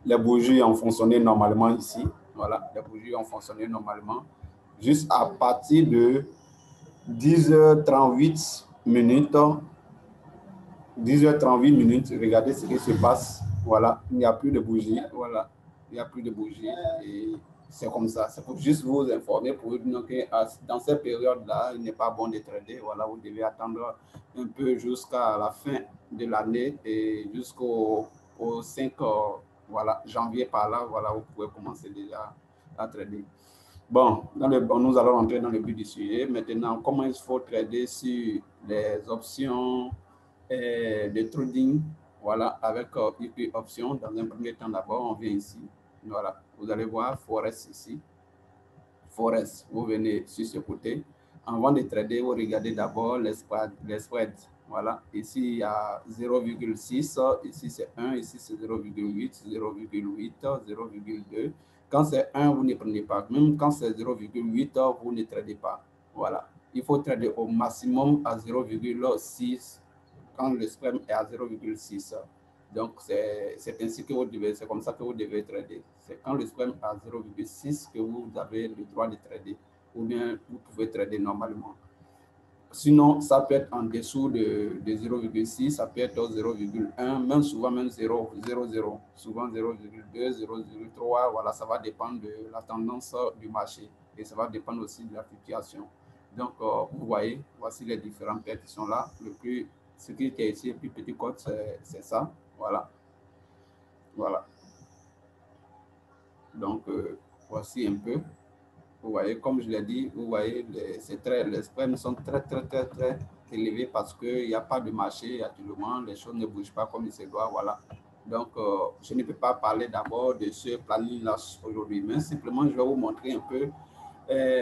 les bougies ont fonctionné normalement ici. Voilà, les bougies ont fonctionné normalement. Juste à partir de 10h38 minutes, 10h38 minutes, regardez ce qui se passe. Voilà, il n'y a plus de bougies. Voilà, il n'y a plus de bougies. Et c'est comme ça. C'est pour juste vous informer, pour vous dire que dans cette période-là, il n'est pas bon de trader. Voilà, vous devez attendre un peu jusqu'à la fin de l'année et jusqu'au 5 voilà, janvier par là. Voilà, vous pouvez commencer déjà à trader. Bon, nous allons entrer dans le but du sujet. Maintenant, comment il faut trader sur les options de trading, voilà, avec IP option. Dans un premier temps, d'abord, on vient ici. Voilà, vous allez voir Forex ici. Forex, vous venez sur ce côté. Avant de trader, vous regardez d'abord les spreads. Voilà, ici il y a 0,6, ici c'est 1, ici c'est 0,8, 0,8, 0,2. Quand c'est 1, vous ne prenez pas. Même quand c'est 0,8, vous ne tradez pas. Voilà, il faut trader au maximum à 0,6 quand le spread est à 0,6. Donc, c'est ainsi que vous devez, c'est comme ça que vous devez trader. C'est quand le spread est à 0,6 que vous avez le droit de trader. Ou bien, vous pouvez trader normalement. Sinon, ça peut être en dessous de 0,6, ça peut être 0,1, même souvent même 0,0, souvent 0,2, 0,3. Voilà, ça va dépendre de la tendance du marché et ça va dépendre aussi de la fluctuation. Donc, vous voyez, voici les différentes paires qui sont là. Ce qui est ici, le plus petit code, c'est ça. Voilà. Voilà. Donc, voici un peu. Vous voyez, comme je l'ai dit, vous voyez, les spreads sont très élevés parce qu'il n'y a pas de marché actuellement, les choses ne bougent pas comme il se doit, voilà. Donc, je ne peux pas parler d'abord de ce planning-là aujourd'hui, mais simplement, je vais vous montrer un peu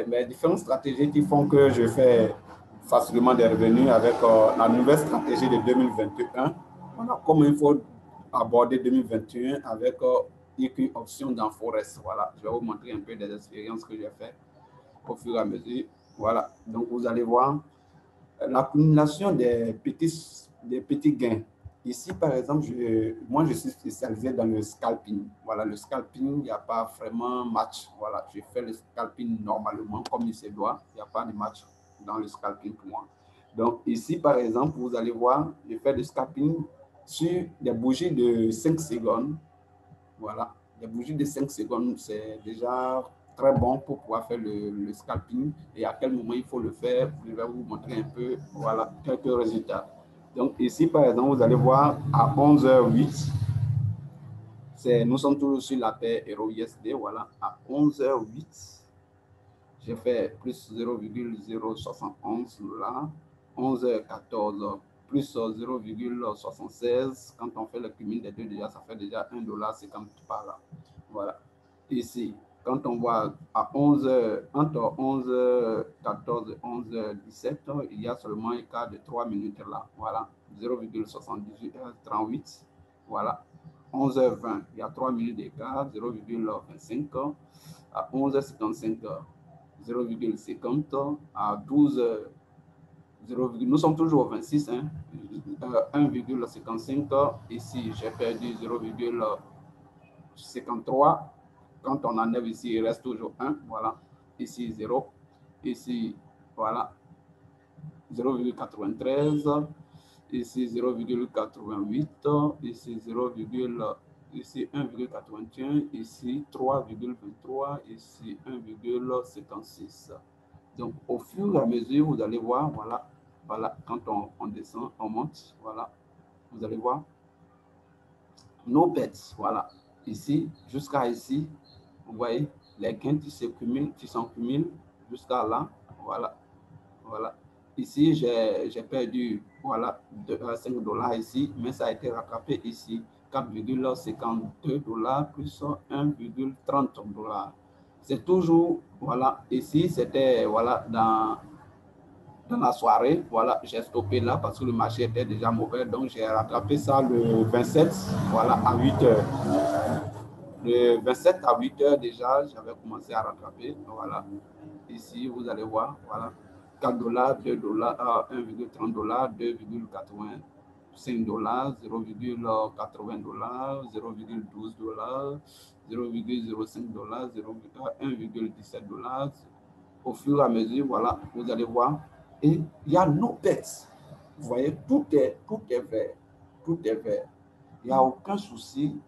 mes différentes stratégies qui font que je fais facilement des revenus avec la nouvelle stratégie de 2021. Voilà, comment il faut aborder 2021 avec IQ option dans Forex. Voilà, je vais vous montrer un peu des expériences que j'ai faites au fur et à mesure. Voilà, donc vous allez voir l'accumulation des petits gains. Ici, par exemple, moi, je suis spécialisé dans le scalping. Voilà, le scalping, il n'y a pas vraiment match. Voilà, je fais le scalping normalement, comme il se doit. Il n'y a pas de match dans le scalping pour moi. Donc, ici, par exemple, vous allez voir, je fais le scalping sur des bougies de 5 secondes. Voilà, des bougies de 5 secondes, c'est déjà très bon pour pouvoir faire le scalping et à quel moment il faut le faire. Je vais vous montrer un peu, voilà, quelques résultats. Donc ici, par exemple, vous allez voir à 11h08, nous sommes toujours sur la paire EURUSD, voilà, à 11h08, j'ai fait plus 0,071 là, 11h14, plus 0,76. Quand on fait le cumul des deux, déjà, ça fait déjà $1,50 par là. Voilà. Ici, quand on voit à 11h, entre 11h14 et 11h17, il y a seulement un quart de 3 minutes là. Voilà. 0,7838. Voilà. 11h20, il y a 3 minutes d'écart, 0,25. À 11h55, 0,50. À 12h, nous sommes toujours au 26, hein, 1,55. Ici, j'ai perdu 0,53. Quand on enlève ici, il reste toujours 1. Voilà. Ici, 0. Ici, voilà. 0,93. Ici, 0,88. Ici, 0, ici 1,81. Ici, 3,23. Ici, 1,56. Donc, au fur et à mesure, vous allez voir, voilà, voilà, quand on descend, on monte, voilà, vous allez voir, nos bêtes, voilà, ici, jusqu'à ici, vous voyez, les gains qui s'accumulent jusqu'à là, voilà, voilà. Ici, j'ai perdu, voilà, 5 dollars ici, mais ça a été rattrapé ici, 4,52 dollars plus 1,30 dollars. C'est toujours, voilà, ici, c'était, voilà, dans la soirée, voilà, j'ai stoppé là parce que le marché était déjà mauvais, donc j'ai rattrapé ça le 27, voilà, à 8 heures. Le 27 à 8 heures déjà, j'avais commencé à rattraper, voilà. Ici, vous allez voir, voilà, 4 dollars, 2 dollars, 1,30 dollars, 2,80 $0,5, $0,80, $0,12, $0,05, $1,17. Au fur et à mesure, voilà, vous allez voir. Et il y a no pets. Vous voyez, tout est vert. Tout est vert. Il n'y a aucun souci.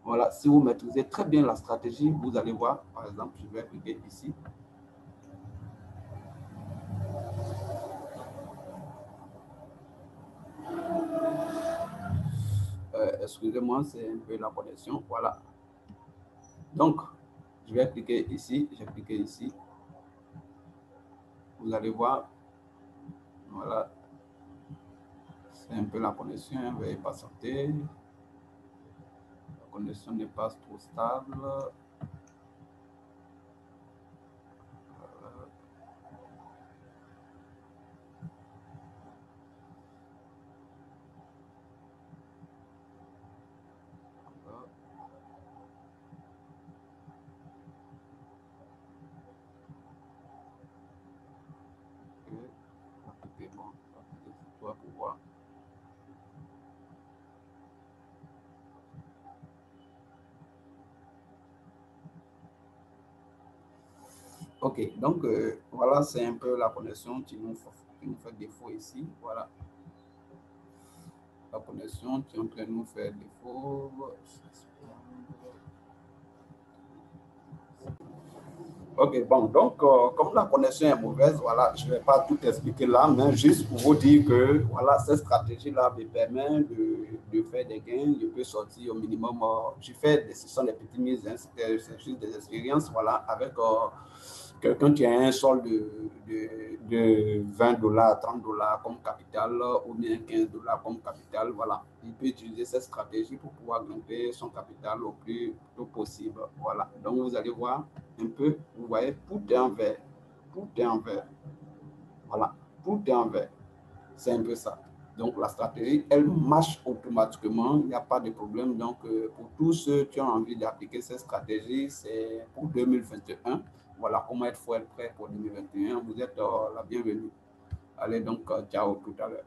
Voilà, si vous maîtrisez très bien la stratégie, vous allez voir, par exemple, je vais cliquer ici. Excusez-moi, c'est un peu la connexion. Voilà. Donc, je vais cliquer ici, j'ai cliqué ici. Vous allez voir. Voilà. C'est un peu la connexion, veuillez patienter. La connexion n'est pas trop stable. Ok, donc voilà, c'est un peu la connexion qui nous fait défaut ici. Voilà. La connexion qui est en train de nous faire défaut. Ok, bon, donc, comme la connexion est mauvaise, voilà, je ne vais pas tout expliquer là, mais juste pour vous dire que, voilà, cette stratégie-là me permet de faire des gains. Je peux sortir au minimum, ce sont des petites mises, hein, c'est juste des expériences, voilà, avec quelqu'un qui a un solde de $20, $30 comme capital, ou bien $15 comme capital, voilà. Il peut utiliser cette stratégie pour pouvoir grimper son capital au plus tôt possible, voilà. Donc, vous allez voir un peu, vous voyez, tout est en vert. Tout est en vert. Voilà, tout est en vert. C'est un peu ça. Donc, la stratégie, elle marche automatiquement, il n'y a pas de problème. Donc, pour tous ceux qui ont envie d'appliquer cette stratégie, c'est pour 2021. Voilà comment il faut être prêt pour 2021. Vous êtes la bienvenue. Allez donc, ciao tout à l'heure.